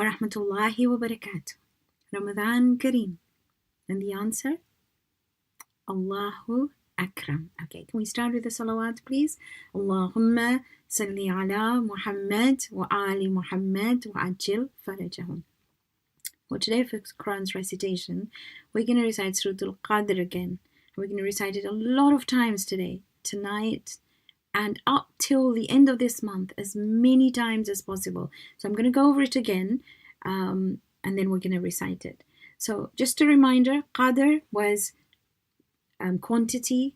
rahmatullahi wa barakatuh. Ramadan Kareem. And the answer? Allahu Akram. Okay, can we start with the salawat, please? Allahumma salli ala Muhammad wa ali Muhammad wa ajil farajahum. Well, today for Quran's recitation, we're going to recite Surah Al-Qadr again. We're going to recite it a lot of times today, tonight, and up till the end of this month, as many times as possible. So I'm going to go over it again, and then we're going to recite it. So just a reminder, Qadr was quantity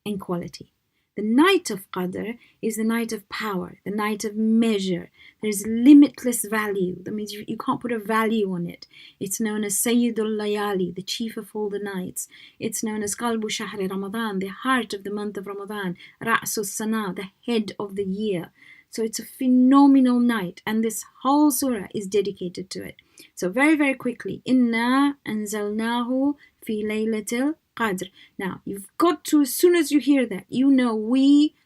and quality. The night of Qadr is the night of power, the night of measure. There's limitless value. That means you can't put a value on it. It's known as Sayyidul Layali, the chief of all the nights. It's known as Qalbu Shahri Ramadan, the heart of the month of Ramadan. Ra'sus Sana, the head of the year. So it's a phenomenal night, and this whole surah is dedicated to it. So very, very quickly, Inna anzalnahu fi laylatil Qadr. Now, you've got to, as soon as you hear that, you know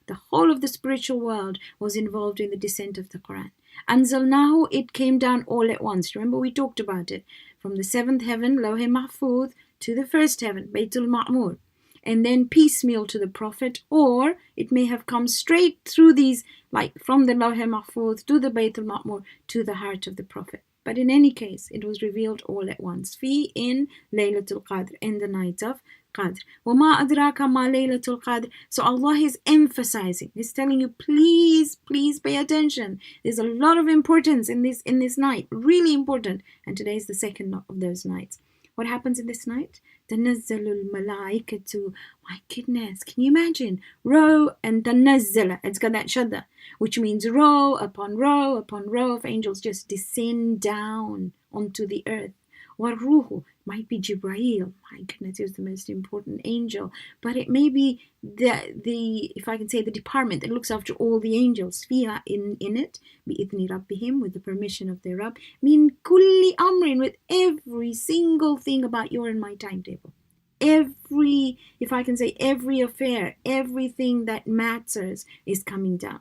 the whole of the spiritual world was involved in the descent of the Quran. Anzalnahu, it came down all at once. Remember, we talked about it. From the seventh heaven, Lawh Mahfuz, to the first heaven, Baytul Ma'mur. And then piecemeal to the Prophet, or it may have come straight through these, like from the Lawh Mahfuz to the Baytul Ma'mur to the heart of the Prophet. But in any case, it was revealed all at once. Fi in Laylatul Qadr, in the night of Qadr. وَمَا أَدْرَاكَ مَا لَيْلَةُ الْقَدْرِ. So Allah is emphasizing, He's telling you, please, please pay attention. There's a lot of importance in this night, really important. And today is the second of those nights. What happens in this night? تَنَزَّلُ الْمَلَائِكَةُ. My goodness, can you imagine? Row and تَنَزَّلَ. It's got that shadda, which means row upon row upon row of angels just descend down onto the earth. وَالْرُوحُ. Might be Jibreel. My goodness, he was the most important angel. But it may be the if I can say, the department that looks after all the angels. Fiha, in it, بِإِذْنِ رَبِّهِمْ, with the permission of their Rabb. Min kulli amrin, with every single thing about your and my timetable. Every, if I can say, every affair, everything that matters is coming down.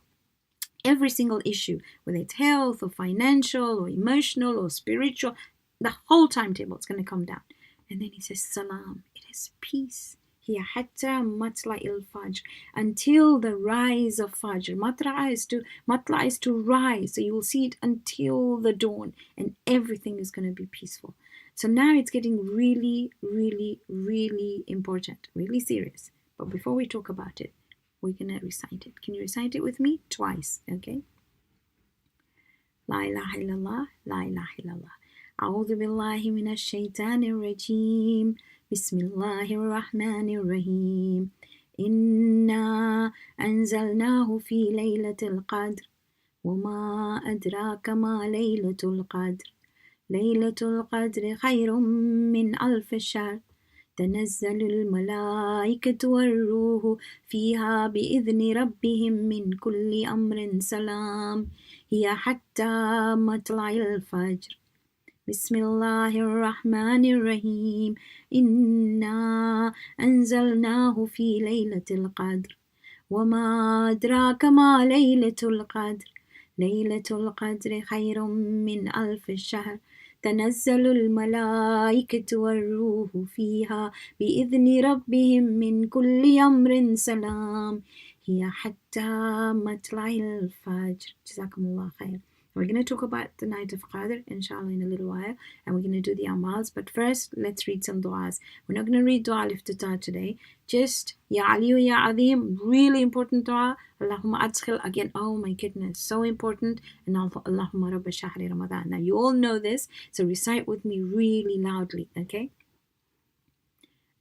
Every single issue, whether it's health or financial or emotional or spiritual, the whole timetable is going to come down. And then he says, Salam, it is peace. Here, hatta matla'il fajr, until the rise of Fajr. Matla is to rise. So you will see it until the dawn, and everything is going to be peaceful. So now it's getting really, really, really important, really serious. But before we talk about it, we're going to recite it. Can you recite it with me? Twice, okay? La ilaha illallah, la ilaha illallah. أعوذ بالله من الشيطان الرجيم بسم الله الرحمن الرحيم إنا أنزلناه في ليلة القدر وما أدراك ما ليلة القدر ليلة القدر خير من ألف شهر تنزل الملائكة والروح فيها بإذن ربهم من كل أمر سلام هي حتى مطلع الفجر بسم الله الرحمن الرحيم إنا أنزلناه في ليلة القدر وما أدراك ما ليلة القدر ليلة القدر خير من ألف شهر تنزل الملائكة والروح فيها بإذن ربهم من كل أمر سلام هي حتى مطلع الفجر. جزاكم الله خير. We're going to talk about the night of Qadr, inshallah, in a little while, and we're going to do the amals. But first, let's read some du'as. We're not going to read du'a al-iftitah today. Just, Ya Aliyu, Ya Azim, really important du'a. Allahumma adkhil, again, oh my goodness, so important. And Allahumma rabba shahri Ramadan. Now, you all know this, so recite with me really loudly, okay?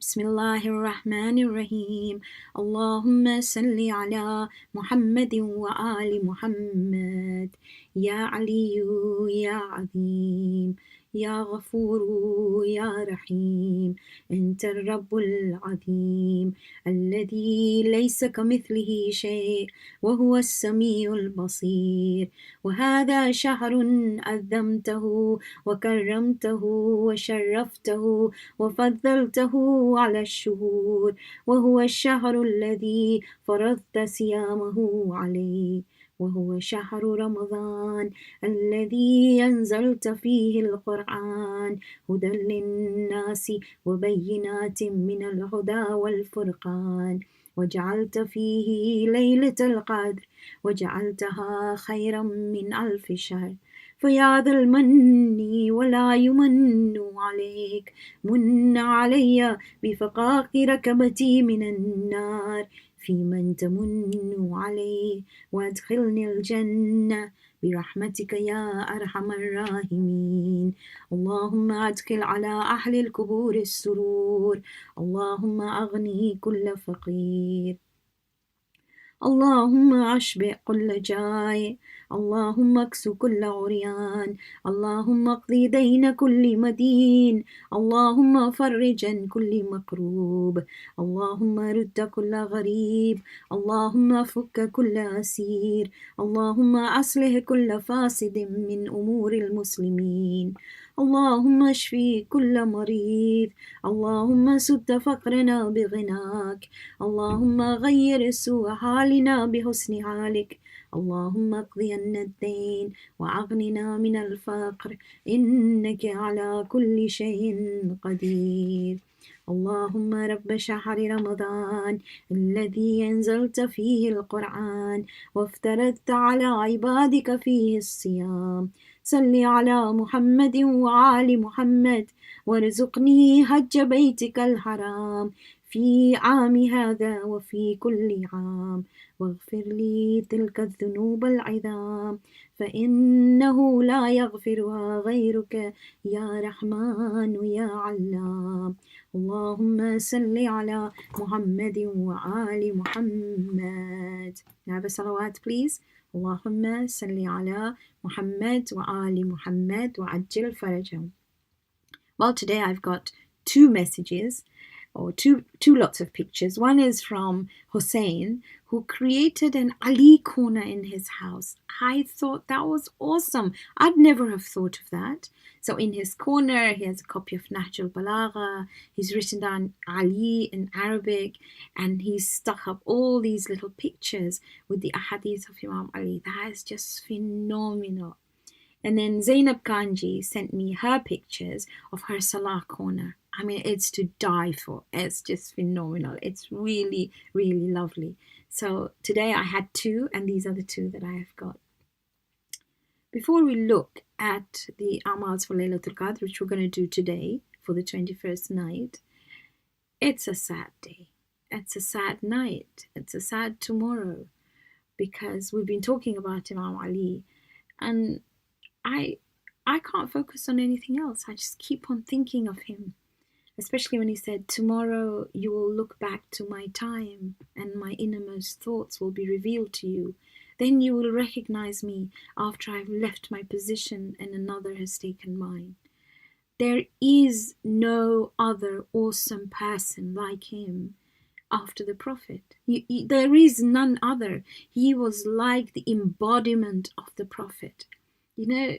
بسم الله الرحمن الرحيم اللهم صل على محمد وآل محمد يا علي يا عظيم يا غفور يا رحيم أنت الرب العظيم الذي ليس كمثله شيء وهو السميع البصير وهذا شهر عظمته وكرمته وشرفته وفضلته على الشهور وهو الشهر الذي فرضت صيامه عليه وهو شهر رمضان الذي أنزلت فيه القرآن هدى للناس وبينات من الهدى والفرقان وجعلت فيه ليلة القدر وجعلتها خيرا من 1000 شهر فيا ذا المن ولا يمن عليك من علي بفقاق ركبتي من النار في من تمن عليه وادخلني الجنة برحمتك يا أرحم الراحمين اللهم أدخل على أهل القبور السرور اللهم أغني كل فقير اللهم أشبع كل جائع اللهم اكسو كل عريان اللهم اقضي دين كل مدين اللهم فرج عن كل مكروب اللهم رد كل غريب اللهم فك كل أسير اللهم أصلح كل فاسد من أمور المسلمين اللهم اشفي كل مريض اللهم سد فقرنا بغناك اللهم غير سوء حالنا بحسن حالك اللهم اقضي عنا الدين وأغننا من الفقر إنك على كل شيء قدير اللهم رب شهر رمضان الذي أنزلت فيه القرآن وافترضت على عبادك فيه الصيام صل على محمد وآل محمد وارزقني حج بيتك الحرام في عام هذا وفي كل عام واغفر لي تلك الذنوب العظام فإنه لا يغفرها غيرك يا رحمن يا علام اللهم صل على محمد وآل محمد. Now the salawat please. اللهم صل على محمد وآل محمد وعجل فرجهم. Well, today I've got two messages or two lots of pictures. One is from Hussein, who created an Ali corner in his house. I thought that was awesome. I'd never have thought of that. So in his corner, he has a copy of Nahjul Balagha. He's written down Ali in Arabic, and he's stuck up all these little pictures with the ahadith of Imam Ali. That is just phenomenal. And then Zainab Kanji sent me her pictures of her Salah corner. I mean, it's to die for. It's just phenomenal. It's really, really lovely. So today I had two, and these are the two that I have got. Before we look at the Amals for Laylatul Qadr, which we're going to do today for the 21st night, it's a sad day. It's a sad night. It's a sad tomorrow, because we've been talking about Imam Ali, and I can't focus on anything else. I just keep on thinking of him, especially when he said, tomorrow you will look back to my time and my innermost thoughts will be revealed to you. Then you will recognize me after I've left my position and another has taken mine. There is no other awesome person like him after the Prophet. There is none other. He was like the embodiment of the Prophet. You know,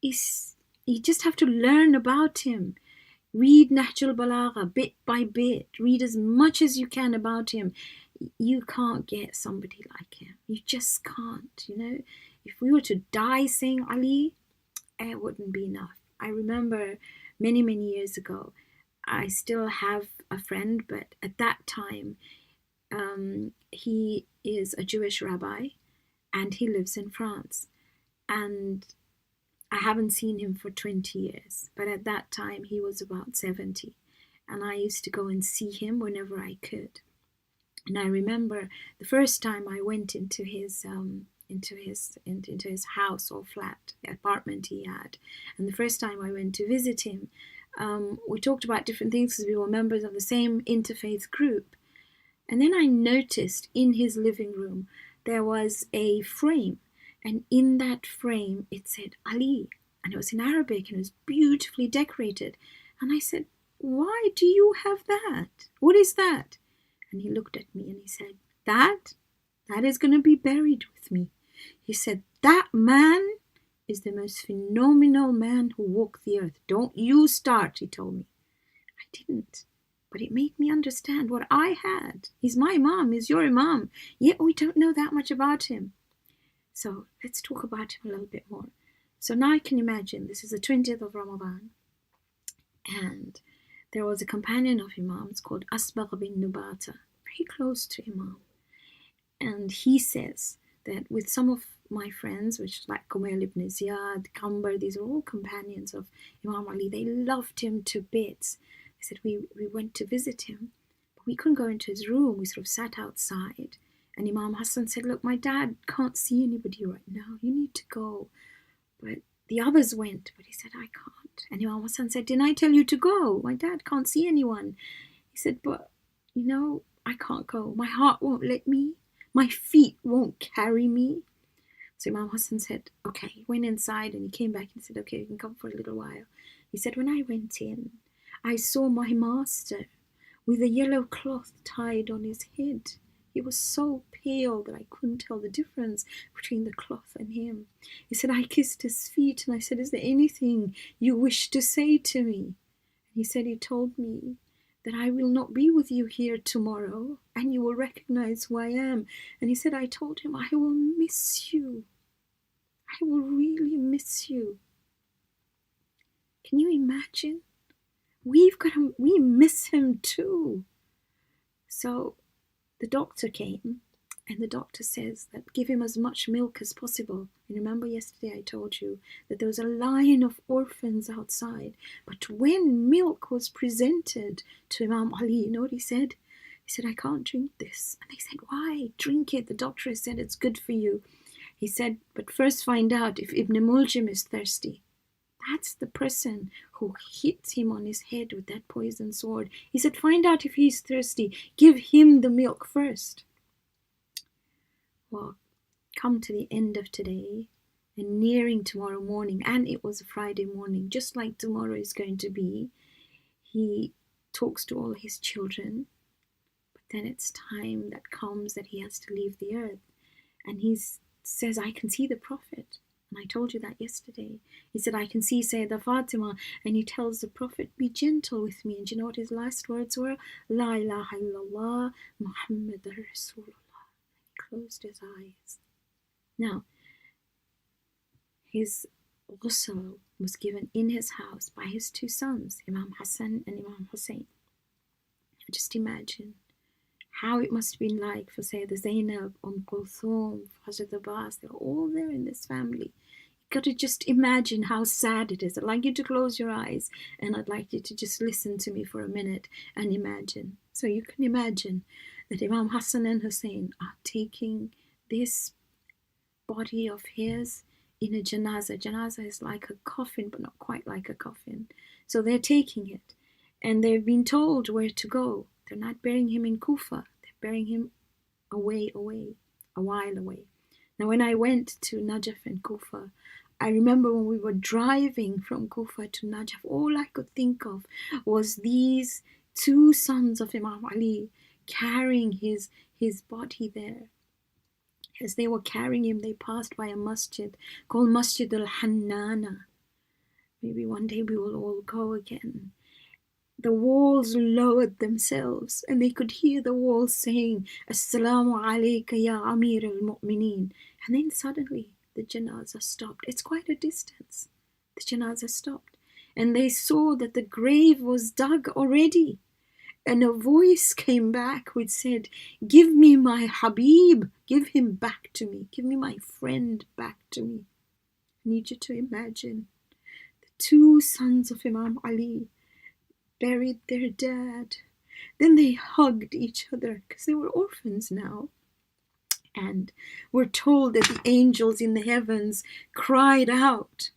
you just have to learn about him. Read Nahjul Balagha bit by bit. Read as much as you can about him. You can't get somebody like him. You just can't, you know. If we were to die saying Ali, it wouldn't be enough. I remember many, many years ago, I still have a friend, but at that time, he is a Jewish rabbi and he lives in France. And I haven't seen him for 20 years, but at that time he was about 70, and I used to go and see him whenever I could. And I remember the first time I went into his house or flat, the apartment he had, and the first time I went to visit him, we talked about different things because we were members of the same interfaith group. And then I noticed in his living room there was a frame. And in that frame, it said Ali. And it was in Arabic and it was beautifully decorated. And I said, why do you have that? What is that? And he looked at me and he said, that is going to be buried with me. He said, that man is the most phenomenal man who walked the earth. Don't you start, he told me. I didn't. But it made me understand what I had. He's my imam, he's your imam. Yet we don't know that much about him. So let's talk about him a little bit more. So now I can imagine this is the 20th of Ramadan, and there was a companion of Imam's called Asbagh bin Nubata, very close to Imam. And he says that with some of my friends, which like Kumail ibn Ziyad, Kambar, these are all companions of Imam Ali, they loved him to bits. They said we went to visit him, but we couldn't go into his room. We sort of sat outside. And Imam Hassan said, look, my dad can't see anybody right now. You need to go. But the others went, but he said, I can't. And Imam Hassan said, didn't I tell you to go? My dad can't see anyone. He said, but, I can't go. My heart won't let me. My feet won't carry me. So Imam Hassan said, okay. He went inside and he came back and said, okay, you can come for a little while. He said, when I went in, I saw my master with a yellow cloth tied on his head. He was so pale that I couldn't tell the difference between the cloth and him. He said, I kissed his feet and I said, is there anything you wish to say to me? He said, he told me that I will not be with you here tomorrow and you will recognize who I am. And he said, I told him, I will miss you. I will really miss you. Can you imagine? We miss him too. So the doctor came, and the doctor says that give him as much milk as possible. And remember yesterday I told you that there was a line of orphans outside. But when milk was presented to Imam Ali, you know what he said? He said, I can't drink this. And they said, why? Drink it. The doctor has said it's good for you. He said, but first find out if Ibn Muljim is thirsty. That's the person who hit him on his head with that poisoned sword. He said, find out if he's thirsty. Give him the milk first. Well, come to the end of today and nearing tomorrow morning, and it was a Friday morning, just like tomorrow is going to be. He talks to all his children, but then it's time that comes that he has to leave the earth. And he says, I can see the Prophet. And I told you that yesterday. He said, I can see Sayyidah Fatima. And he tells the Prophet, be gentle with me. And you know what his last words were? La ilaha illallah, Muhammadur Rasulullah. He closed his eyes. Now, his ghusl was given in his house by his two sons, Imam Hassan and Imam Hussein. Just imagine how it must have been like for Sayyidah Zainab, Kulthum, Hazrat Abbas. They're all there in this family. You've got to just imagine how sad it is. I'd like you to close your eyes and I'd like you to just listen to me for a minute and imagine. So you can imagine that Imam Hassan and Hussein are taking this body of his in a janazah. Janazah is like a coffin, but not quite like a coffin. So they're taking it and they've been told where to go. They're not burying him in Kufa. They're burying him a while away. Now, when I went to Najaf and Kufa, I remember when we were driving from Kufa to Najaf, all I could think of was these two sons of Imam Ali carrying his body there. As they were carrying him, they passed by a masjid called Masjid al-Hannana. Maybe one day we will all go again. The walls lowered themselves and they could hear the walls saying, Assalamu alayka ya Amir al-Mu'mineen. And then suddenly the janazah stopped. It's quite a distance. The janazah stopped. And they saw that the grave was dug already. And a voice came back which said, give me my Habib. Give him back to me. Give me my friend back to me. I need you to imagine the two sons of Imam Ali buried their dad. Then they hugged each other because they were orphans now. And were told that the angels in the heavens cried out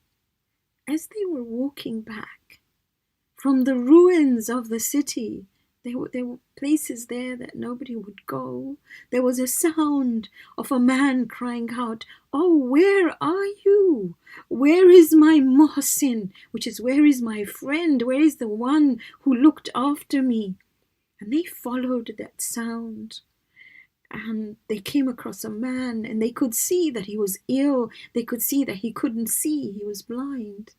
as they were walking back from the ruins of the city. There were places there that nobody would go. There was a sound of a man crying out, oh, where are you? Where is my Muhsin? Which is, where is my friend? Where is the one who looked after me? And they followed that sound. And they came across a man and they could see that he was ill. They could see that he couldn't see. He was blind.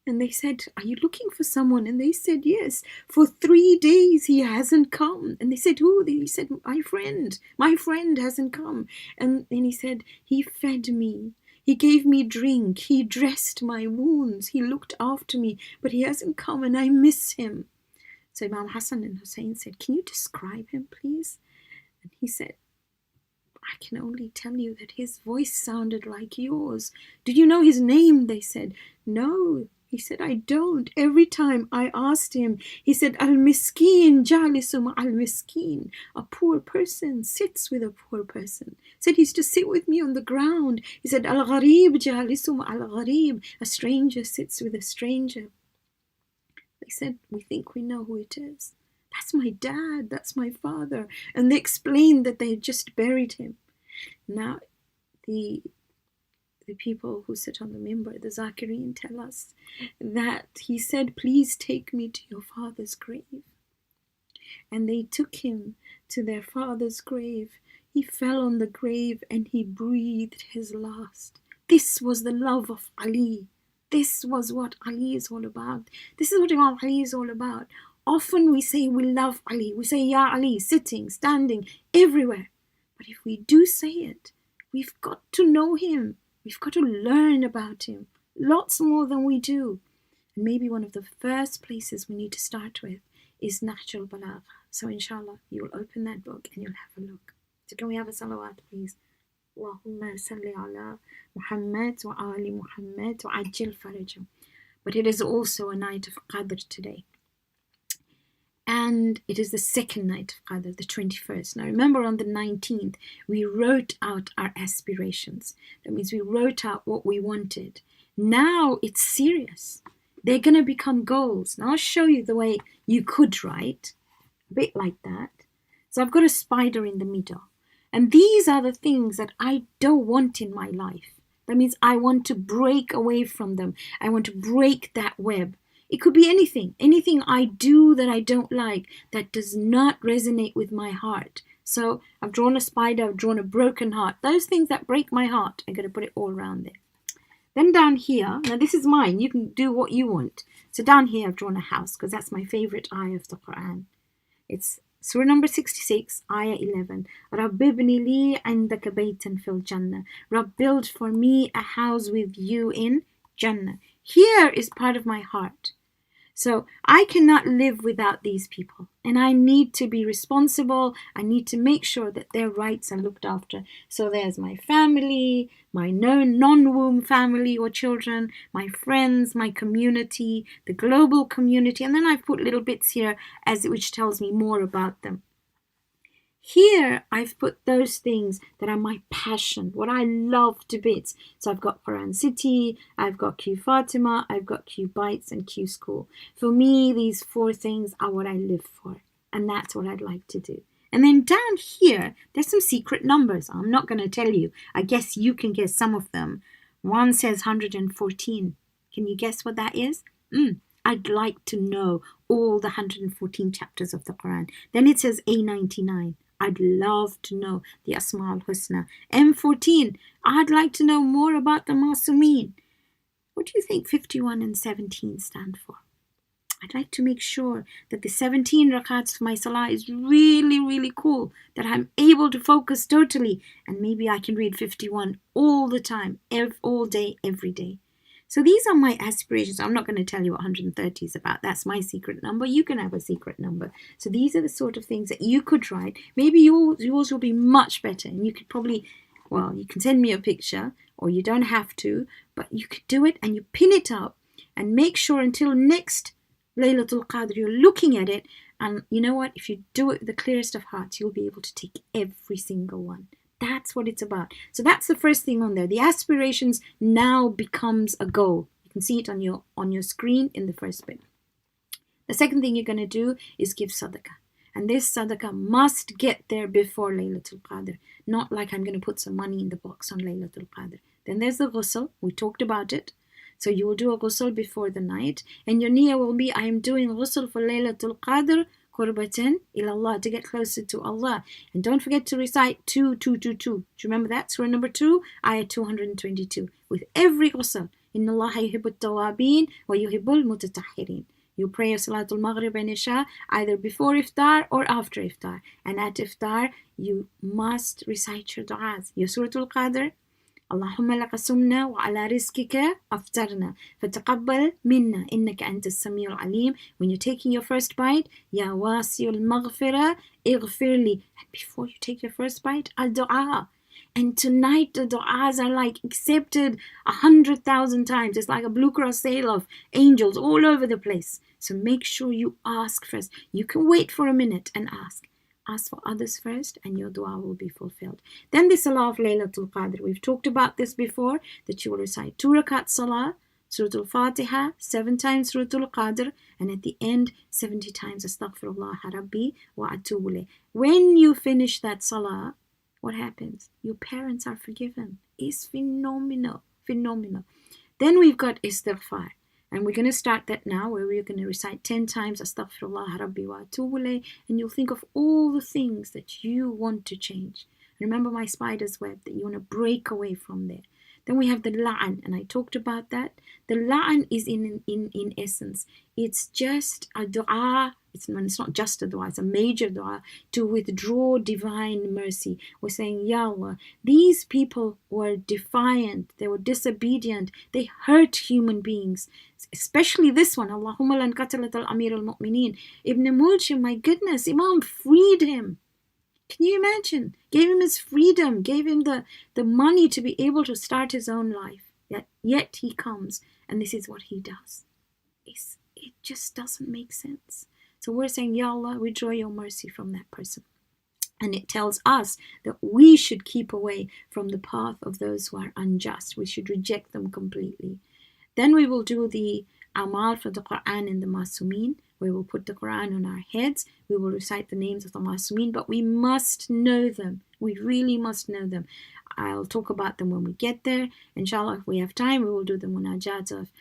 And they said, are you looking for someone? And they said, yes. For 3 days he hasn't come. And they said, who? He said, my friend hasn't come. And then he said, he fed me. He gave me drink. He dressed my wounds. He looked after me. But he hasn't come and I miss him. So Imam Hassan and Hussein said, can you describe him, please? And he said, I can only tell you that his voice sounded like yours. Do you know his name? They said, no. He said, I don't. Every time I asked him, he said, Al-Miskeen jalisum al-Miskeen. A poor person sits with a poor person. He said, he used to sit with me on the ground. He said, Al-Gharib jalisum al-Gharib. A stranger sits with a stranger. They said, we think we know who it is. That's my dad. That's my father. And they explained that they had just buried him. Now, the people who sit on the minbar, the Zakirin, tell us that he said, please take me to your father's grave. And they took him to their father's grave. He fell on the grave and he breathed his last. This was the love of Ali. This was what Ali is all about. This is what Imam Ali is all about. Often we say we love Ali. We say, Ya Ali, sitting, standing, everywhere. But if we do say it, we've got to know him. We've got to learn about him, lots more than we do. And maybe one of the first places we need to start with is Nahjul Balagha. So inshallah, you'll open that book and you'll have a look. So can we have a salawat, please? Allahumma salli ala Muhammad wa ali Muhammad wa ajil farajah. But it is also a night of Qadr today. And it is the second night of Qadr, the 21st. Now remember, on the 19th, we wrote out our aspirations. That means we wrote out what we wanted. Now it's serious. They're going to become goals. Now I'll show you the way you could write, a bit like that. So I've got a spider in the middle. And these are the things that I don't want in my life. That means I want to break away from them. I want to break that web. It could be anything I do that I don't like, that does not resonate with my heart. So I've drawn a spider, I've drawn a broken heart. Those things that break my heart, I'm going to put it all around there. Then down here, now this is mine, you can do what you want. So down here I've drawn a house, because that's my favorite ayah of the Quran. It's Surah number 66, ayah 11. Rabbi ibni li indaka baytan fil Jannah. Rabb, build for me a house with you in Jannah. Here is part of my heart. So I cannot live without these people, and I need to be responsible. I need to make sure that their rights are looked after. So there's my family, my non-womb family or children, my friends, my community, the global community, and then I've put little bits here which tells me more about them. Here, I've put those things that are my passion, what I love to bits. So I've got Quran City, I've got Q Fatima, I've got Q Bites and Q School. For me, these 4 things are what I live for. And that's what I'd like to do. And then down here, there's some secret numbers. I'm not going to tell you. I guess you can guess some of them. One says 114. Can you guess what that is? I'd like to know all the 114 chapters of the Quran. Then it says A99. I'd love to know the Asma al-Husna. M14, I'd like to know more about the Masumeen. What do you think 51 and 17 stand for? I'd like to make sure that the 17 rakats of my salah is really, really cool, that I'm able to focus totally, and maybe I can read 51 all the time, all day, every day. So these are my aspirations. I'm not going to tell you what 130 is about. That's my secret number. You can have a secret number. So these are the sort of things that you could write. Maybe yours will be much better. And you could probably, you can send me a picture, or you don't have to, but you could do it and you pin it up and make sure until next Laylatul Qadr you're looking at it. And you know what? If you do it with the clearest of hearts, you'll be able to take every single one. That's what it's about. So that's the first thing on there. The aspirations now becomes a goal. You can see it on your screen in the first bit. The second thing you're going to do is give sadaqah. And this sadaqah must get there before Laylatul Qadr. Not like I'm going to put some money in the box on Laylatul Qadr. Then there's the ghusl. We talked about it. So you will do a ghusl before the night. And your niyyah will be, I am doing ghusl for Laylatul Qadr, qurbatan ilallah, to get closer to Allah. And don't forget to recite 2, 2, 2, 2. Do you remember that? Surah number 2, ayah 222. With every ghusl, إِنَّ اللَّهَ يُحِبُّ التَّوَّابِينَ وَيُحِبُّ الْمُتَطَهِّرِينَ. You pray your Salatul Maghrib and Isha either before iftar or after iftar. And at iftar, you must recite your du'as. Your Suratul Qadr, اللهم لك صمنا وعلى رزقك أفطرنا فتقبل منا إنك أنت السميع العليم. When you're taking your first bite, يا واسع المغفرة اغفر لي. And before you take your first bite, al-du'a. And tonight the du'as are like accepted 100,000 times. It's like a Blue Cross sale of angels all over the place. So make sure you ask first. You can wait for a minute and ask. Ask for others first and your dua will be fulfilled. Then the Salah of Laylatul Qadr. We've talked about this before, that you will recite 2 rakat Salah, Surah Al-Fatiha, 7 times Surah Al-Qadr, and at the end 70 times Astaghfirullah Rabbi wa atubu ilayh. When you finish that Salah, what happens? Your parents are forgiven. It's phenomenal. Phenomenal. Then we've got Istighfar. And we're going to start that now, where we're going to recite 10 times Astaghfirullah Rabbi wa atubu ilayh, and you'll think of all the things that you want to change. Remember my spider's web, that you want to break away from there. Then we have the la'an, and I talked about that. The la'an is in essence, it's just a dua. It's not just a dua, it's a major dua to withdraw divine mercy. We're saying, Ya Allah, these people were defiant, they were disobedient, they hurt human beings. Especially this one, Allahumma lan qatalat al-amir al-mu'mineen. Ibn Muljim, my goodness, Imam freed him. Can you imagine? Gave him his freedom, gave him the money to be able to start his own life. Yet he comes and this is what he does. It just doesn't make sense. So we're saying, Ya Allah, withdraw your mercy from that person. And it tells us that we should keep away from the path of those who are unjust. We should reject them completely. Then we will do the amal for the Quran and the Masumeen, where we'll put the Quran on our heads. We will recite the names of the Masumeen, but we must know them. We really must know them. I'll talk about them when we get there. Inshallah, if we have time, we will do the munajat of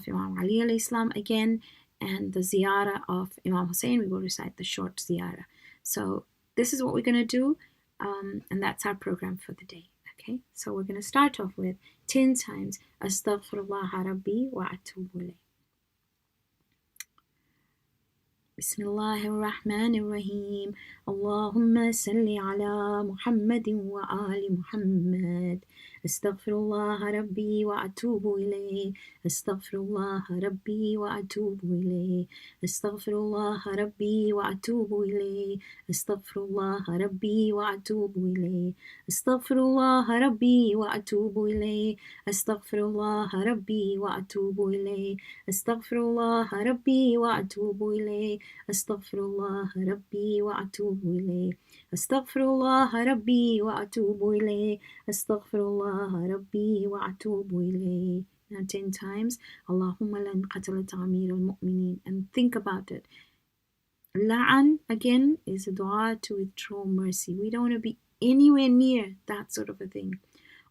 Imam Ali alayhi salam again, and the ziyarah of Imam Hussein. We will recite the short ziyarah. So this is what we're going to do, and that's our program for the day. Okay, so we're going to start off with 10 times Astaghfirullah Rabbi wa atubu ilayh. Bismillahirrahmanirrahim. Allahumma salli ala Muhammadin wa ali Muhammad. Astaghfirullah Rabbi wa atubu ilayh. Astaghfirullah Rabbi wa atubu ilayh. Astaghfirullah Rabbi wa atubu ilayh. Astaghfirullah Rabbi wa atubu ilayh. Astaghfirullah Rabbi wa atubu ilayh. Astaghfirullah Rabbi wa atubu ilayh. Astaghfirullah Rabbi wa atubu ilayh. Astaghfirullah Rabbi wa atubu ilayh. Astaghfirullah Rabbi wa atubu ilayh. Astaghfirullah Rabbi wa atubu ilayh. Now 10 times. Allahumma lan qatalat amir al-mu'mineen. And think about it. La'an, again, is a dua to withdraw mercy. We don't want to be anywhere near that sort of a thing.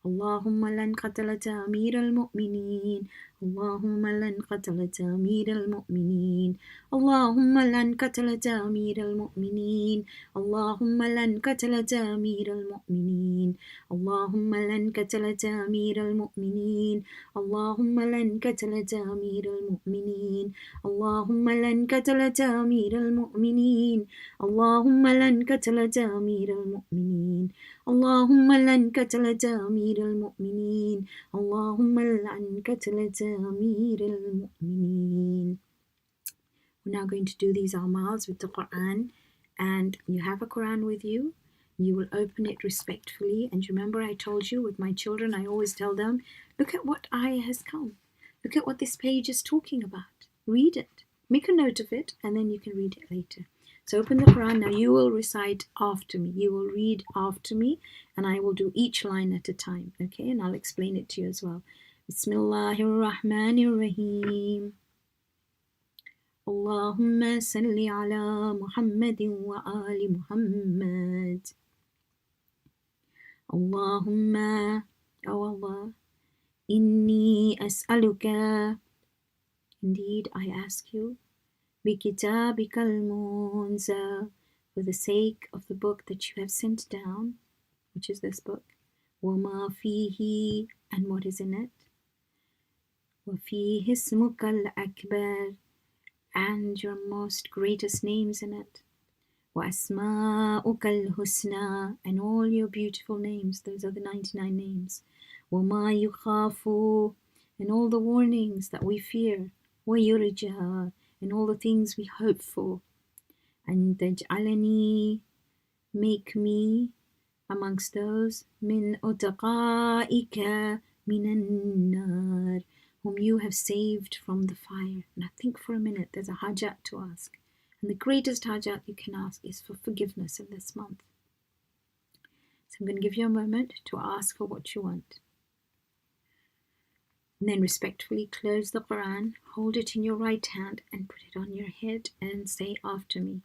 اللهم لن قتلت أمير المؤمنين. اللهم لن قتلت أمير المؤمنين. اللهم لن قتلت أمير المؤمنين. اللهم لن قتلت أمير المؤمنين. اللهم لن قتلت أمير المؤمنين. اللهم لن قتلت أمير المؤمنين. اللهم لن قتلت أمير المؤمنين. اللهم لن قتلت أمير المؤمنين. اللهم لن قتلت أمير المؤمنين. اللهم لن قتلت أمير المؤمنين. We're now going to do these amals with the Quran, and you have a Quran with you. You will open it respectfully, and remember I told you with my children, I always tell them, look at what ayah has come. Look at what this page is talking about. Read it. Make a note of it, and then you can read it later. So open the Quran. Now you will recite after me. You will read after me, and I will do each line at a time. Okay, and I'll explain it to you as well. Bismillahirrahmanirrahim. Allahumma salli ala Muhammadin wa ali Muhammad. Allahumma, O Allah, inni as'aluka. Indeed, I ask you. بِكِتَابِكَ الْمُنزَلِ, for the sake of the book that you have sent down, which is this book, وَمَا فِيهِ, and what is in it, وفيه اسمك الأكبر, and your most greatest names in it. وأسماؤك الحسنى, and all your beautiful names, those are the 99 names. وما يخاف, and all the warnings that we fear. ويرجى, and all the things we hope for. And تجعلني, make me amongst those من أتقائك من النار, whom you have saved from the fire. Now think for a minute, there's a hajat to ask. And the greatest hajat you can ask is for forgiveness in this month. So I'm going to give you a moment to ask for what you want. And then respectfully close the Quran, hold it in your right hand and put it on your head and say after me.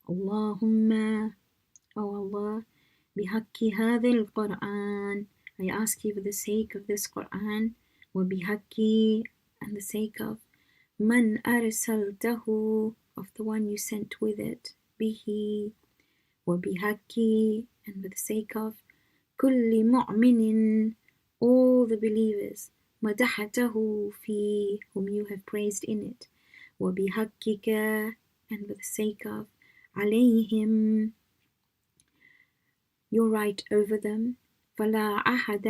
Allahumma, O Allah, bihaqqi hadhil Quran, I ask you for the sake of this Quran, wa bihaqqi, and the sake of man arsaltahu, of the one you sent with it, bihi, wa bihaqqi, and for the sake of kulli mu'minin, all the believers, madahatahu fi, whom you have praised in it, wa bihaqqika, and for the sake of alayhim, your right over them, فلا أحد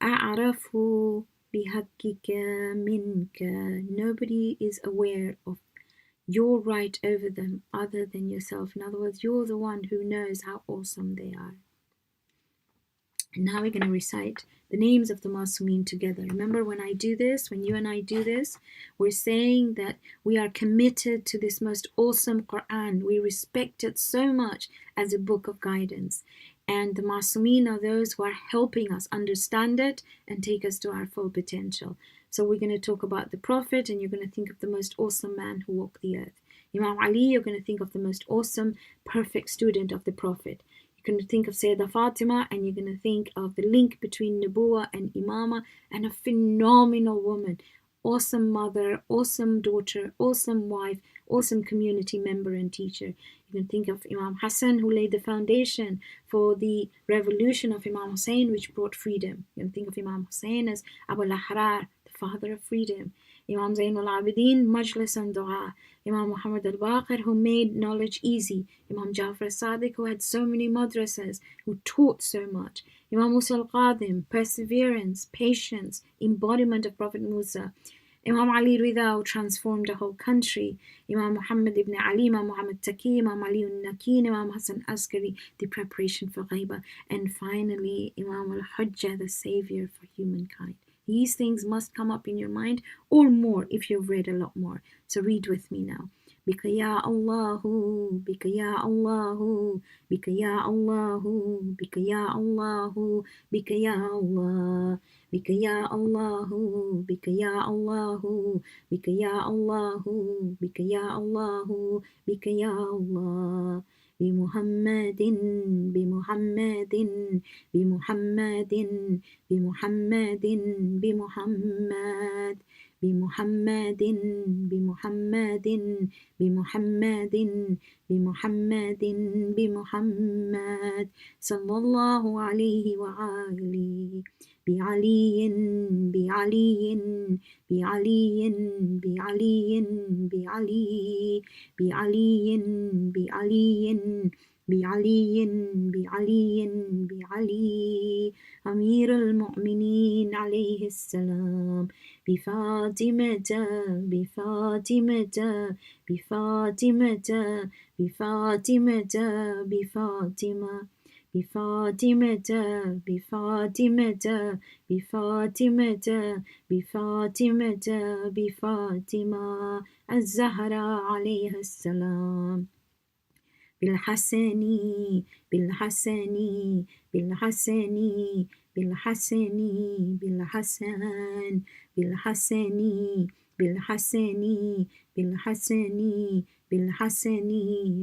أعرف بحقك منك, nobody is aware of your right over them other than yourself. In other words, you're the one who knows how awesome they are. And now we're going to recite the names of the Masumeen together. Remember, when I do this, when you and I do this, we're saying that we are committed to this most awesome Quran. We respect it so much as a book of guidance. And the Masumeen are those who are helping us understand it and take us to our full potential. So we're going to talk about the Prophet, and you're going to think of the most awesome man who walked the earth. Imam Ali, you're going to think of the most awesome, perfect student of the Prophet. You're going to think of Sayyidah Fatima, and you're going to think of the link between Nubuwa and Imama, and a phenomenal woman, awesome mother, awesome daughter, awesome wife, awesome community member and teacher. You can think of Imam Hassan, who laid the foundation for the revolution of Imam Hussein, which brought freedom. You can think of Imam Hussein as Abu al-Ahrar, the father of freedom. Imam Zainul Abidin, Majlis and Dua. Imam Muhammad al-Baqir, who made knowledge easy. Imam Jafar Sadiq, who had so many madrasas, who taught so much. Imam Musa al-Qadim, perseverance, patience, embodiment of Prophet Musa. Imam Ali Rida, who transformed a whole country. Imam Muhammad ibn Ali, Imam Muhammad Taqi, Imam Ali al-Nakin, Imam Hassan Askari, the preparation for Ghaiba. And finally, Imam al-Hujjat, the savior for humankind. These things must come up in your mind, or more if you've read a lot more. So read with me now. Bika ya Allahu, Bika ya Allahu, Bika ya Allahu, Bika ya Allahu, Bika ya Allah, Bika ya Allahu, Bika ya Allahu, Bika ya Allahu, Bika ya Allahu, Bika ya Allah. بمحمد بمحمد بمحمد بمحمد بمحمد بمحمد بمحمد بمحمد بمحمد بمحمد صلى الله عليه وآله بعلي بعلي بعلي بعلي بعلي بعلي بعلي بعلي بعلي بعلي أمير المؤمنين عليه السلام بفاطمة بفاطمة بفاطمة بفاطمة بفاطمة بفاطمة بفاطمة بفاطمة بفاطمة بفاطمة الزهراء عليها السلام بالحسن بالحسن بالحسن بالحسن بالحسن بالحسن بالحسن بالحسن بالحسن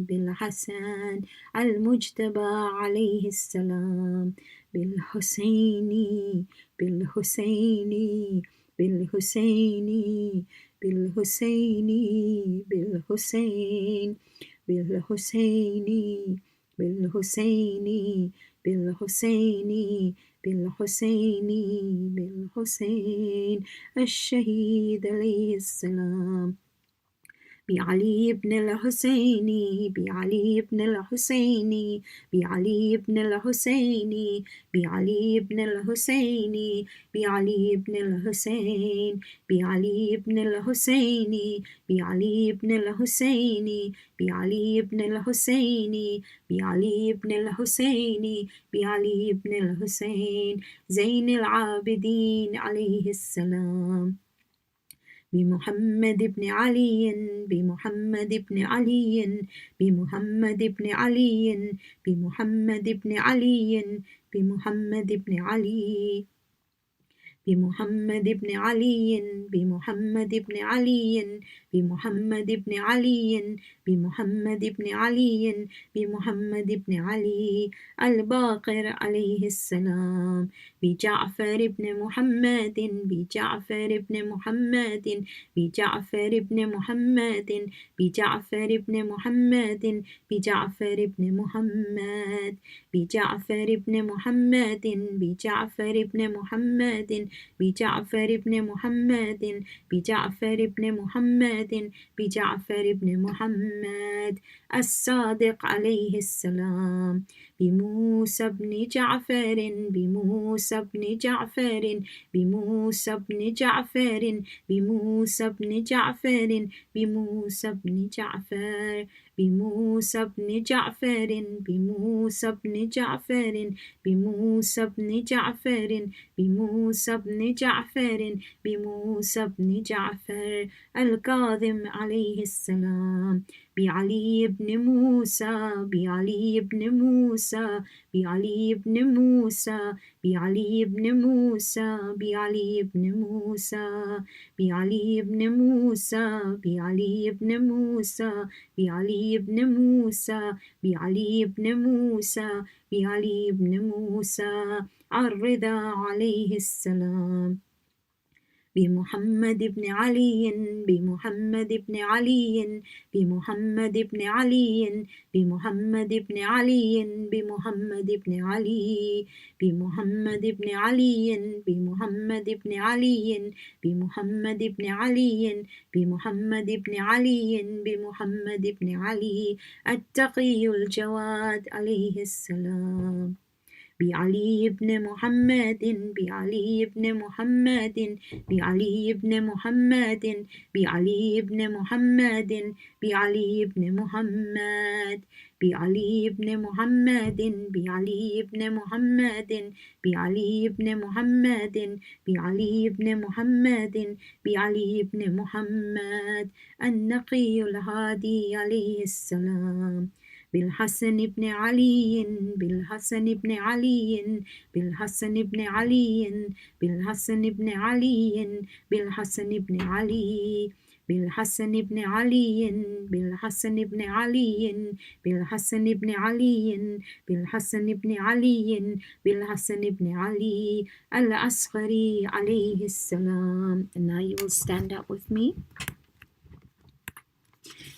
بالحسن المجتبى عليه السلام بالحسين بالحسين بالحسين بالحسين بالحسين بالحسين بالحسين بالحسين بالحسين بالحسين الشهيد عليه السلام بعلي بن الحسين بعلي بن الحسين بعلي بن الحسين بعلي بن الحسين بعلي بن الحسين بعلي بن الحسين بعلي بن الحسين بعلي بن الحسين بعلي بن الحسين بعلي بن الحسين زين العابدين عليه السلام بمحمد بن علي بمحمد بن علي بمحمد بن علي بمحمد بن علي بمحمد بن علي بمحمد بن علي بمحمد بن علي بمحمد بن علي بمحمد بن علي بمحمد بن علي الباقر عليه السلام بجعفر بن محمد بجعفر بن محمد بجعفر بن محمد بجعفر بن محمد بجعفر بن محمد بجعفر بن محمد بجعفر بن محمد بجعفر بن محمد بجعفر بن محمد بجعفر بن محمد الصادق عليه السلام بموسى بن جعفر بموسى بن جعفر بموسى بن جعفر بموسى بن جعفر بموسى بن جعفر بموسى بن جعفر بموسى بن جعفر بموسى بن جعفر بموسى بن جعفر بموسى بن جعفر الكاظم عليه السلام بعلي بن موسى بعلي بن موسى بعلي بن موسى بعلي بن موسى بعلي بن موسى بعلي بن موسى بعلي بن موسى بعلي بن موسى بعلي بن موسى بعلي بن موسى الرضا عليه السلام بمحمد بن علي بمحمد بن علي بمحمد بن علي بمحمد بن علي بمحمد بن علي بمحمد بن علي بمحمد بن علي بمحمد بن علي بمحمد بن علي بمحمد بن علي التقي الجواد عليه السلام بعلي بن محمد بعلي بن محمد بعلي بن محمد بعلي بن محمد بعلي بن محمد بعلي بن محمد بعلي بن محمد بعلي بن محمد بعلي بن محمد بعلي بن محمد النقي الهادي عليه السلام بالحسن بن علي بالحسن بن علي بالحسن بن علي بالحسن بن علي بالحسن بن علي بالحسن بن علي بالحسن بن علي بالحسن بن علي بالحسن بن علي بالحسن بن علي العسكري عليه السلام. And now you will stand up with me.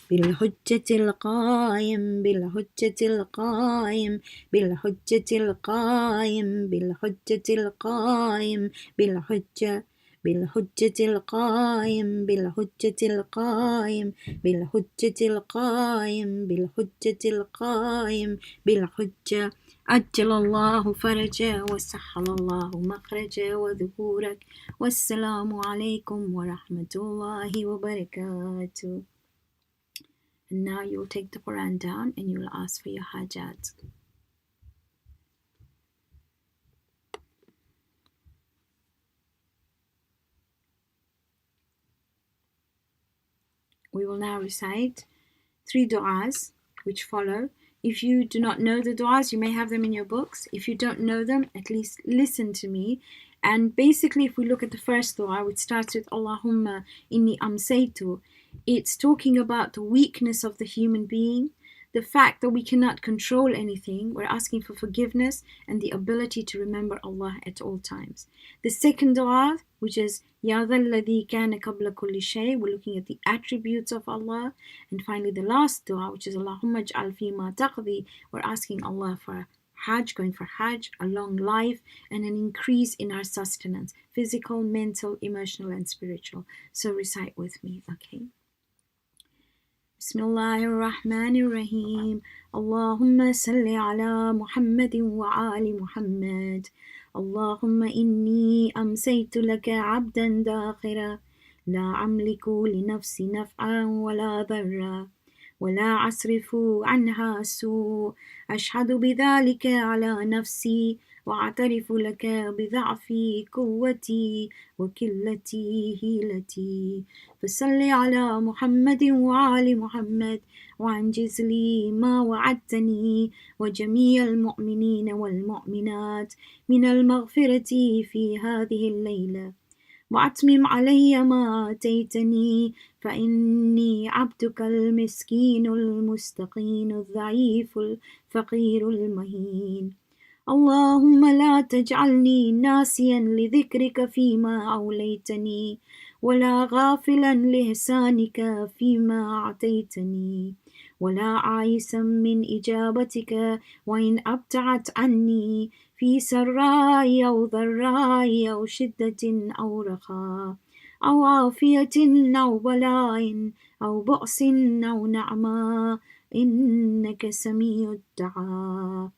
بالحجة القائم بالحجة القائم بالحجة القائم بالحجة القائم بالحجة بالحجة القائم بالحجة القائم بالحجة القائم بالحجة القائم بالحجة عجل الله فرجه وسهل الله مخرجه وذكورك والسلام عليكم ورحمة الله وبركاته. And now you will take the Quran down and you will ask for your hajat. We will now recite 3 du'as which follow. If you do not know the du'as, you may have them in your books. If you don't know them, at least listen to me. And basically, if we look at the first du'a, which starts with Allahumma inni amsaytu, it's talking about the weakness of the human being, the fact that we cannot control anything. We're asking for forgiveness and the ability to remember Allah at all times. The second dua, which is Ya dhal ladhi kana qabla kulli shay, we're looking at the attributes of Allah. And finally the last dua, which is Allahumma ij'al fi ma taqdi, we're asking Allah for Hajj, going for Hajj, a long life, and an increase in our sustenance, physical, mental, emotional, and spiritual. So recite with me, okay? Bismillahir Rahmanir Rahim. Allahumma salli ala Muhammadin wa ali Muhammad. Allahumma inni amsaytu laka abdan dakhira. لا أملك لنفسي نفعا ولا ضرا ولا أصرف عنها سوء أشهد بذلك على نفسي وأعترف لك بضعفي قوتي وكلتي هيلتي فصل على محمد وآل محمد وأنجز لي ما وعدتني وجميع المؤمنين والمؤمنات من المغفرة في هذه الليلة وأتمم علي ما آتيتني فإني عبدك المسكين المستقيم الضعيف الفقير المهين اللهم لا تجعلني ناسيا لذكرك فيما أوليتني ولا غافلا لإحسانك فيما أعطيتني ولا عائسا من إجابتك وإن أبتعت عني في سراء أو ضراء أو شدة أو رخاء أو عافية أو بلاء أو بؤس أو نعمة إنك سميع الدعاء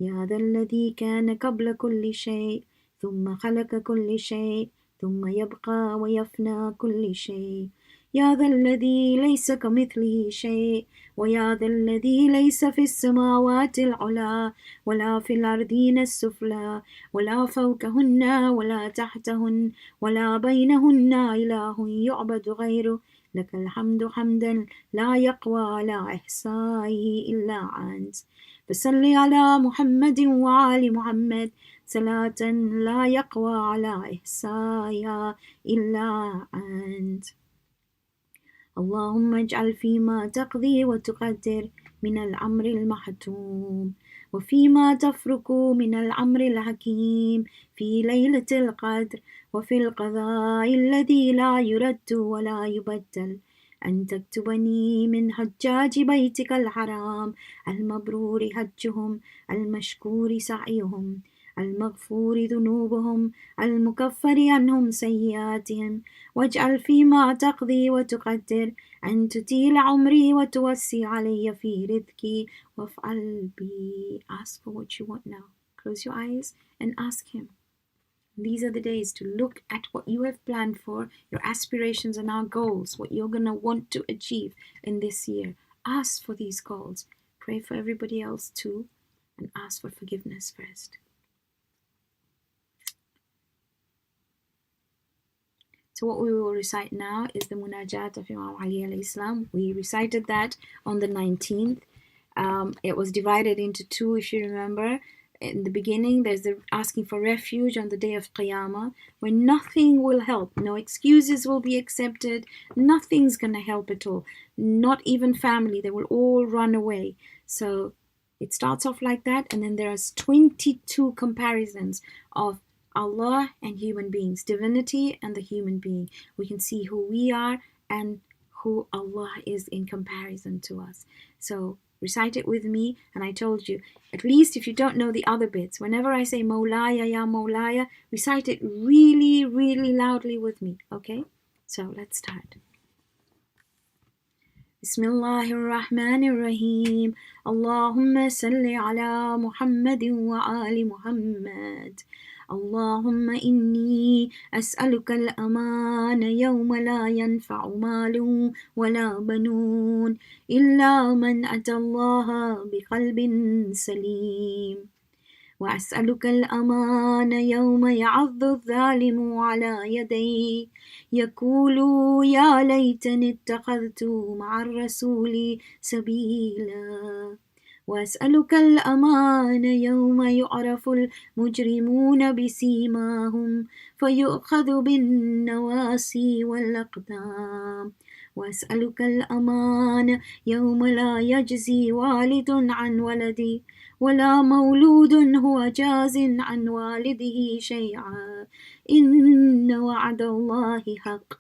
يا ذا الذي كان قبل كل شيء ثم خلق كل شيء ثم يبقى ويفنى كل شيء يا ذا الذي ليس كمثله شيء ويا ذا الذي ليس في السماوات العلى ولا في الأرضين السفلى ولا فوقهن ولا تحتهن ولا بينهن إله يعبد غيره لك الحمد حمدا لا يقوى على إحصائه إلا أنت فصل على محمد وآل محمد صلاة لا يقوى على إحصائها إلا أنت اللهم اجعل فيما تقضي وتقدر من الأمر المحتوم وفيما تفرق من الأمر الحكيم في ليلة القدر وفي القضاء الذي لا يرد ولا يبدل أن تكتبني من حجاج بيتك الحرام المبرور حجهم المشكور سعيهم المغفور ذنوبهم المكفر عنهم سيئاتهم واجعل فيما تقضي وتقدر أن تطيل عمري وتوسع علي في رزقي وافعل بي. Ask for what you want now. Close your eyes and ask him. These are the days to look at what you have planned for, your aspirations and our goals, what you're going to want to achieve in this year. Ask for these goals. Pray for everybody else too, and ask for forgiveness first. So what we will recite now is the Munajat of Imam Ali alayhi salam. We recited that on the 19th. It was divided into two, if you remember. In the beginning, there's the asking for refuge on the day of Qiyamah, when nothing will help. No excuses will be accepted. Nothing's going to help at all. Not even family. They will all run away. So it starts off like that, and then there's 22 comparisons of Allah and human beings, divinity and the human being. We can see who we are and who Allah is in comparison to us. So recite it with me, and I told you, at least if you don't know the other bits, whenever I say Mawlaya, Ya Mawlaya, recite it really, really loudly with me, okay? So let's start. Bismillahir Rahmanir Rahim. Allahumma salli ala Muhammadin wa ali Muhammad. اللهم إني أسألك الأمان يوم لا ينفع مال ولا بنون إلا من أتى الله بقلب سليم وأسألك الأمان يوم يعض الظالم على يديه يقول يا ليتني اتخذت مع الرسول سبيلا وأسألك الأمان يوم يعرف المجرمون بسيماهم فيؤخذ بالنواسي والأقدام وأسألك الأمان يوم لا يجزي والد عن ولده ولا مولود هو جاز عن والده شيئا إن وعد الله حق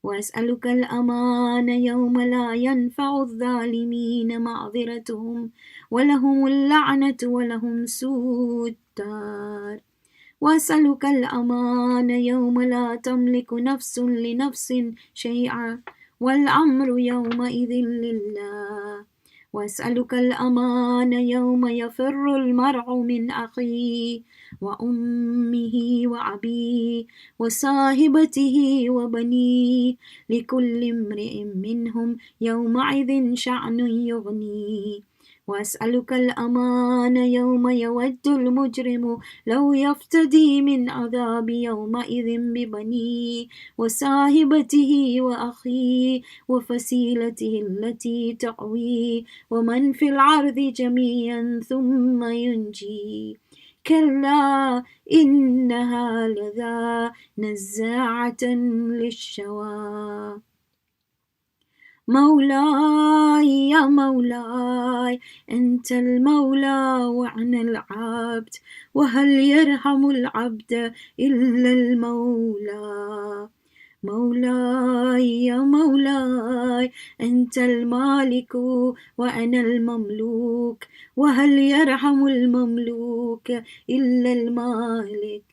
وأسألك الأمان يوم لا ينفع الظالمين معذرتهم ولهم اللعنة ولهم سوء الدار. وأسألك الأمان يوم لا تملك نفس لنفس شيئا والأمر يومئذ لله. وأسألك الأمان يوم يفر المرء من أخيه وأمه وأبيه وصاحبته وبنيه لكل امرئ منهم يومئذ شأن يغنيه. وأسألك الأمان يوم يود المجرم لو يفتدي من عذاب يومئذ ببنيه وصاحبته وأخيه وفصيلته التي تأويه ومن في الأرض جميعا ثم ينجيه. كلا إنها لظى نزاعة للشوى. مولاي يا مولاي أنت المولى وأنا العبد وهل يرحم العبد إلا المولى. مولاي يا مولاي أنت المالك وأنا المملوك وهل يرحم المملوك إلا المالك.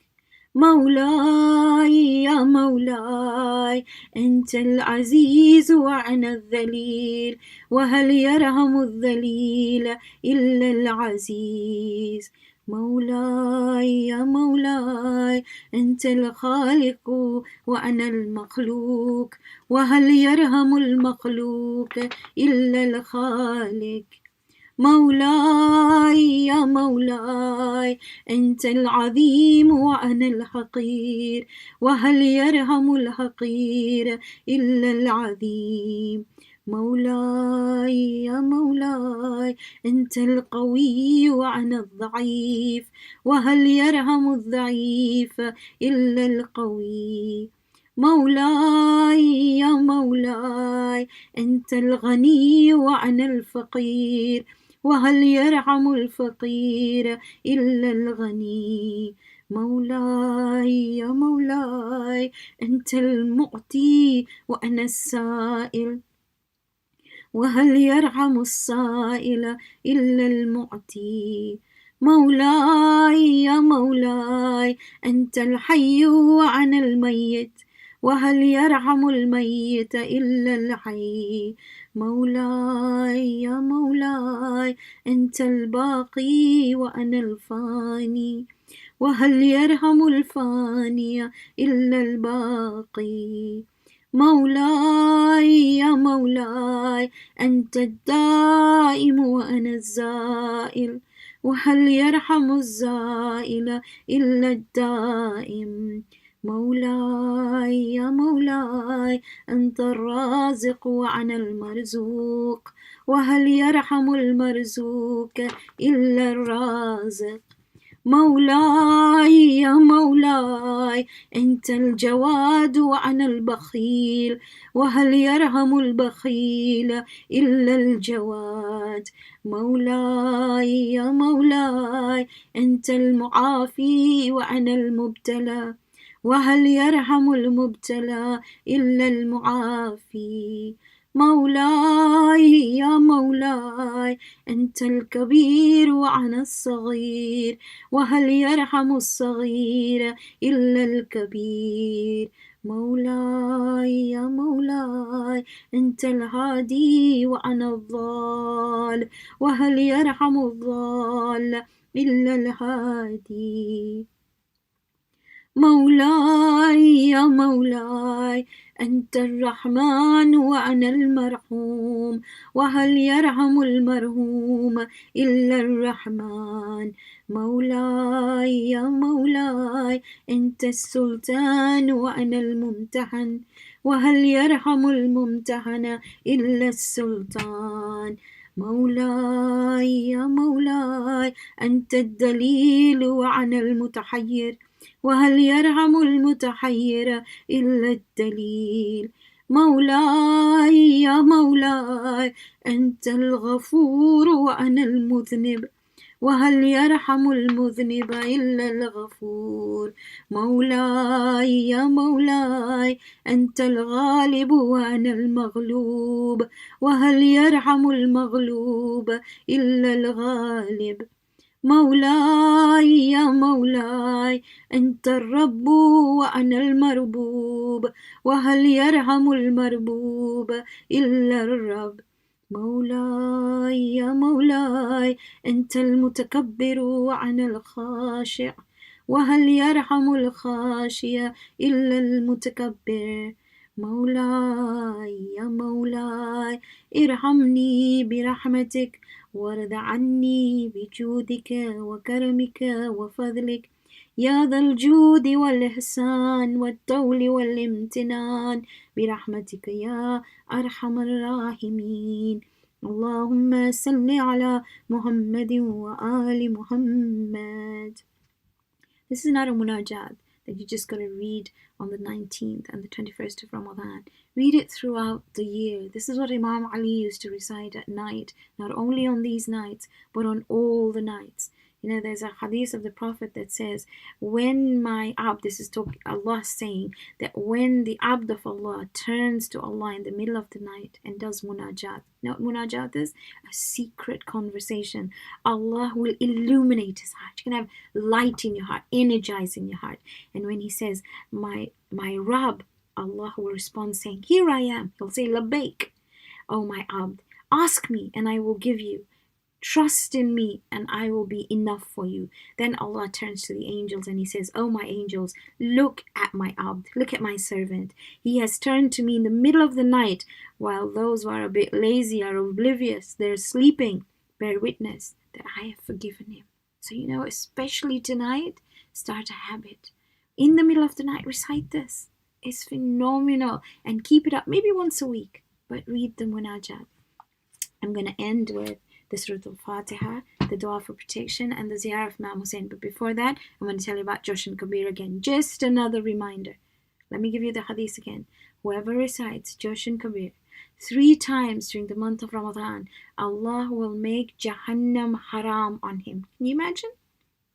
مولاي يا مولاي أنت العزيز وأنا الذليل وهل يرحم الذليل إلا العزيز. مولاي يا مولاي أنت الخالق وأنا المخلوق وهل يرحم المخلوق إلا الخالق. مولاي يا مولاي أنت العظيم وأنا الحقير وهل يرحم الحقير إلا العظيم. مولاي يا مولاي أنت القوي وأنا الضعيف وهل يرحم الضعيف إلا القوي. مولاي يا مولاي أنت الغني وأنا الفقير وهل يرحم الفقير إلا الغني. مولاي يا مولاي أنت المعطي وأنا السائل وهل يرحم السائل إلا المعطي. مولاي يا مولاي أنت الحي وأنا الميت وهل يرحم الميت إلا الحي. مولاي يا مولاي أنت الباقي وأنا الفاني وهل يرحم الفاني إلا الباقي. مولاي يا مولاي أنت الدائم وأنا الزائل وهل يرحم الزائل إلا الدائم. مولاي يا مولاي أنت الرازق وأنا المرزوق وهل يرحم المرزوق إلا الرازق. مولاي يا مولاي أنت الجواد وأنا البخيل وهل يرحم البخيل إلا الجواد. مولاي يا مولاي أنت المعافي وأنا المبتلى وهل يرحم المبتلى إلا المعافي. مولاي يا مولاي أنت الكبير وأنا الصغير وهل يرحم الصغير إلا الكبير. مولاي يا مولاي أنت الهادي وأنا الضال وهل يرحم الضال إلا الهادي. مولاي يا مولاي أنت الرحمن وأنا المرحوم وهل يرحم المرحوم إلا الرحمن. مولاي يا مولاي أنت السلطان وأنا الممتحن وهل يرحم الممتحن إلا السلطان. مولاي يا مولاي أنت الدليل وأنا المتحير وهل يرحم المتحير إلا الدليل. مولاي يا مولاي أنت الغفور وأنا المذنب وهل يرحم المذنب إلا الغفور مولاي يا مولاي أنت الغالب وأنا المغلوب وهل يرحم المغلوب إلا الغالب مولاي يا مولاي أنت الرب وأنا المربوب وهل يرحم المربوب إلا الرب مولاي يا مولاي أنت المتكبر وأنا الخاشع وهل يرحم الخاشع إلا المتكبر مولاي يا مولاي ارحمني برحمتك وارض عني بجودك وكرمك وفضلك يا ذا الجود والإحسان والطول والامتنان برحمتك يا أرحم الراحمين اللهم صل على محمد وآل محمد. This is not a munajat that you just got to read on the 19th and the 21st of Ramadan. Read it throughout the year. This is what Imam Ali used to recite at night, not only on these nights, but on all the nights. You know, there's a hadith of the Prophet that says, when my abd, this is Allah saying, that when the abd of Allah turns to Allah in the middle of the night and does munajat. Now, munajat is a secret conversation. Allah will illuminate his heart. You can have light in your heart, energize in your heart. And when he says, my Rabb, Allah will respond saying, here I am. He'll say, Labbaik, oh my abd, ask me and I will give you. Trust in me and I will be enough for you. Then Allah turns to the angels and he says, oh my angels, look at my abd, look at my servant. He has turned to me in the middle of the night while those who are a bit lazy are oblivious, they're sleeping. Bear witness that I have forgiven him. So, you know, especially tonight, start a habit. In the middle of the night, recite this. It's phenomenal. And keep it up, maybe once a week, but read the munajat. I'm going to end with the Surah Al-Fatiha, the dua for protection, and the ziyarah of Imam Hussein. But before that, I'm going to tell you about Joshan Kabir again. Just another reminder. Let me give you the hadith again. Whoever recites Joshan Kabir 3 times during the month of Ramadan, Allah will make Jahannam haram on him. Can you imagine?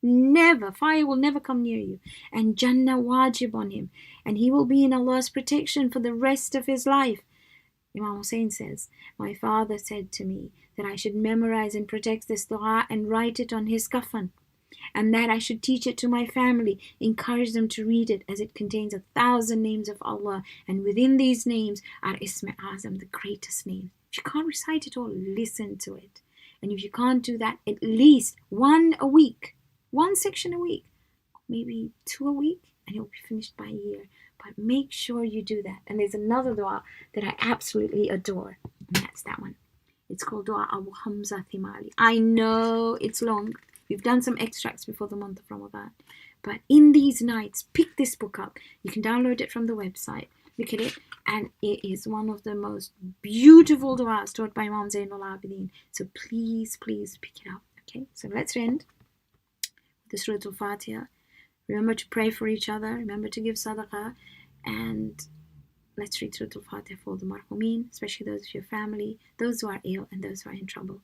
Never, fire will never come near you. And Jannah wajib on him. And he will be in Allah's protection for the rest of his life. Imam Hussein says, my father said to me that I should memorize and protect this dua and write it on his kafan, and that I should teach it to my family, encourage them to read it as it contains 1,000 names of Allah, and within these names are Ism Azam, the greatest name. If you can't recite it all, listen to it. And if you can't do that, at least 1 a week, 1 section a week, maybe 2 a week, and you'll be finished by a year. But make sure you do that. And there's another dua that I absolutely adore, and that's that one. It's called Dua Abu Hamza Thimali. I know it's long. We've done some extracts before the month of Ramadan. But in these nights, pick this book up. You can download it from the website. Look at it. And it is one of the most beautiful du'as taught by Imam Zainul Abidin. So please, please pick it up. Okay, so let's end with the Surah Al-Fatiha. Remember to pray for each other. Remember to give sadaqah. And let's read Surah Al-Fatiha for the marhumeen, especially those of your family, those who are ill and those who are in trouble.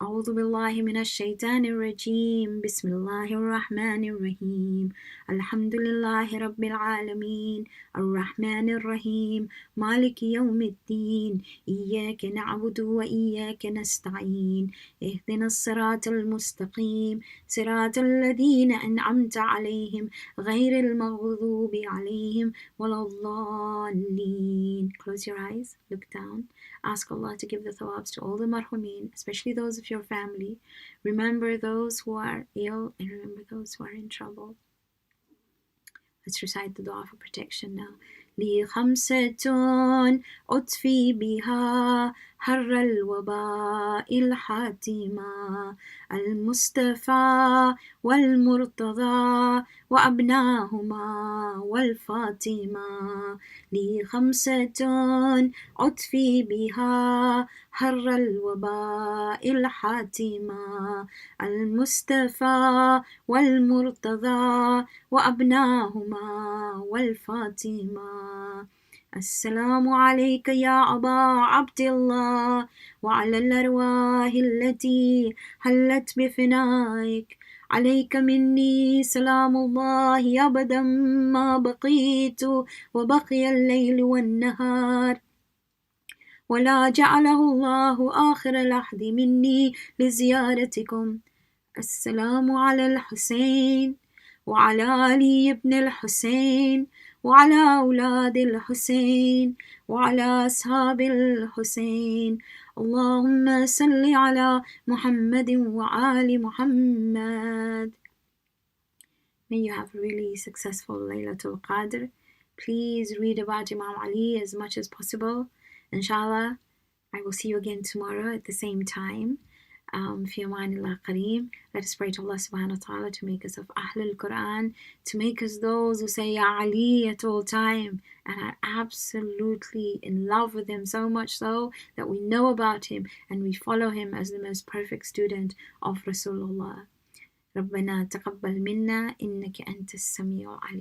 أعوذ بالله من الشيطان الرجيم بسم الله الرحمن الرحيم الحمد لله رب العالمين الرحمن الرحيم مالك يوم الدين إياك نعبد وإياك نستعين اهدنا الصراط المستقيم صراط الذين أنعمت عليهم غير المغضوب عليهم ولا الضالين. Close your eyes, look down, ask Allah to give the thawabs to all the marhumeen, especially those of your family. Remember those who are ill and remember those who are in trouble. Let's recite the dua for protection now. لي خمسة أطفي بها حر الوباء الحاتمة المصطفى والمرتضى وأبناهما والفاطمة لي خمسة أطفي بها حر الوباء الحاتمة المصطفى والمرتضى وأبناهما والفاطمة السلام عليك يا أبا عبد الله وعلى الأرواح التي حلت بفنائك عليك مني سلام الله أبدا ما بقيت وبقي الليل والنهار ولا جعله الله آخر لحظ مني لزيارتكم السلام على الحسين وعلى علي بن الحسين وعلى أولاد الحسين وعلى أصحاب الحسين اللهم صل على محمد وآل محمد. May you have a really successful Laylatul Qadr. Please read about Imam Ali as much as possible. Inshallah, I will see you again tomorrow at the same time. Fi amanillah qareem. Let us pray to Allah subhanahu wa ta'ala to make us of Ahlul Quran, to make us those who say Ya Ali at all time and are absolutely in love with him, so much so that we know about him and we follow him as the most perfect student of Rasulullah. ربنا تقبل منا إنك أنت السميع العليم.